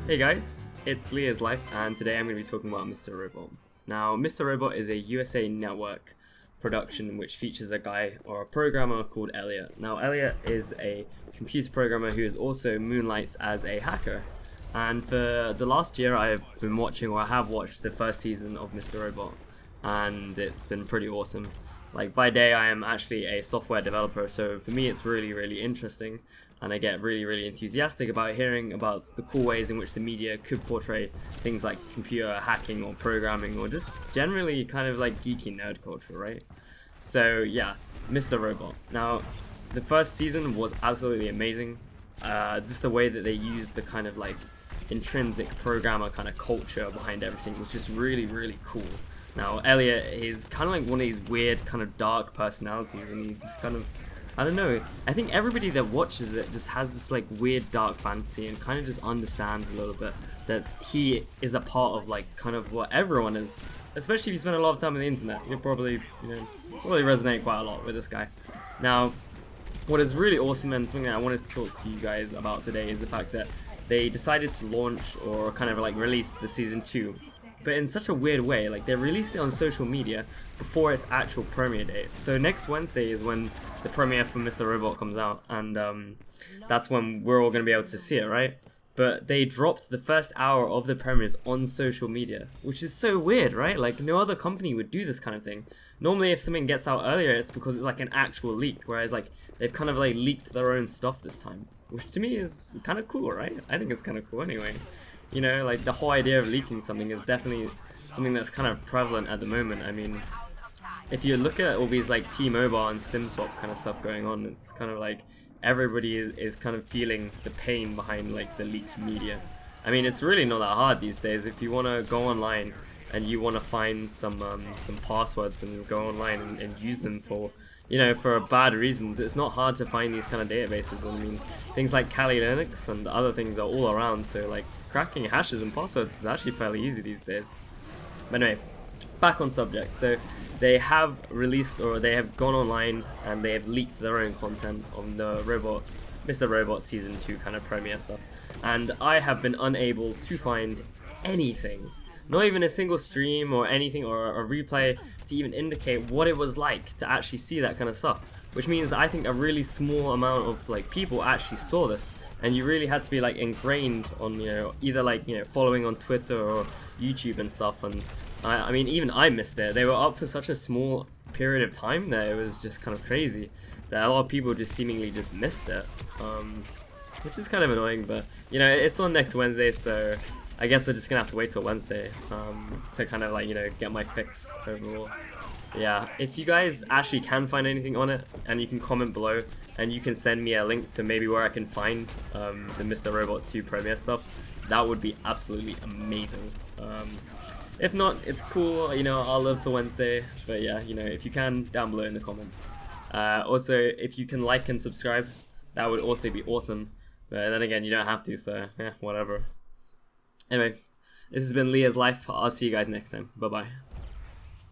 Hey guys, it's Leah's Life, and today I'm going to be talking about Mr. Robot. Now, Mr. Robot is a USA Network production which features a guy or a programmer called Elliot. Now, Elliot is a computer programmer who is also moonlights as a hacker. And for the last year, I've been watching, or I have watched, the first season of Mr. Robot, and it's been pretty awesome. Like, by day I am actually a software developer, so for me it's really interesting, and I get really enthusiastic about hearing about the cool ways in which the media could portray things like computer hacking or programming, or just generally kind of like geeky nerd culture, right? So yeah, Mr. Robot. Now, the first season was absolutely amazing. Just the way that they used the kind of like intrinsic programmer kind of culture behind everything was just really cool. Now, Elliot is kind of like one of these weird, kind of dark personalities, and he just kind of, I don't know, I think everybody that watches it just has this like weird dark fantasy and kind of just understands a little bit that he is a part of like kind of what everyone is. Especially if you spend a lot of time on the internet, you'll probably, probably resonate quite a lot with this guy. Now, what is really awesome and something that I wanted to talk to you guys about today is the fact that they decided to launch or kind of like release the season 2, but in such a weird way. Like, they released it on social media before its actual premiere date. So next Wednesday is when the premiere for Mr. Robot comes out, and that's when we're all going to be able to see it, right? But they dropped the first hour of the premieres on social media, which is so weird, right? Like, no other company would do this kind of thing. Normally, if something gets out earlier, it's because it's like an actual leak, whereas like they've kind of like leaked their own stuff this time, which to me is kind of cool, right? I think it's kind of cool anyway. You know, like the whole idea of leaking something is definitely something that's kind of prevalent at the moment. I mean, if you look at all these like T-Mobile and SIM-swap kind of stuff going on, it's kind of like everybody is kind of feeling the pain behind like the leaked media. I mean, it's really not that hard these days. If you want to go online and you want to find some passwords and go online and use them for, for bad reasons, it's not hard to find these kind of databases. And I mean, things like Kali Linux and other things are all around, so like cracking hashes and passwords is actually fairly easy these days. But anyway, back on subject. So they have released, or they have gone online and they have leaked their own content on the Mr. Robot Season 2 kind of premiere stuff. And I have been unable to find anything, not even a single stream or anything or a replay to even indicate what it was like to actually see that kind of stuff. Which means I think a really small amount of like people actually saw this. And you really had to be like ingrained on, either like, following on Twitter or YouTube and stuff. And I mean, even I missed it. They were up for such a small period of time that it was just kind of crazy that a lot of people just seemingly just missed it, which is kind of annoying. But it's on next Wednesday, so I guess we're just gonna have to wait till Wednesday to kind of like get my fix overall. Yeah, if you guys actually can find anything on it, and you can comment below, and you can send me a link to maybe where I can find the Mr. Robot 2 premiere stuff, that would be absolutely amazing. If not, it's cool, I'll live till Wednesday, but yeah, if you can, down below in the comments. Also, if you can like and subscribe, that would also be awesome, but then again, you don't have to, so yeah, whatever. Anyway, this has been Leah's Life. I'll see you guys next time. Bye bye.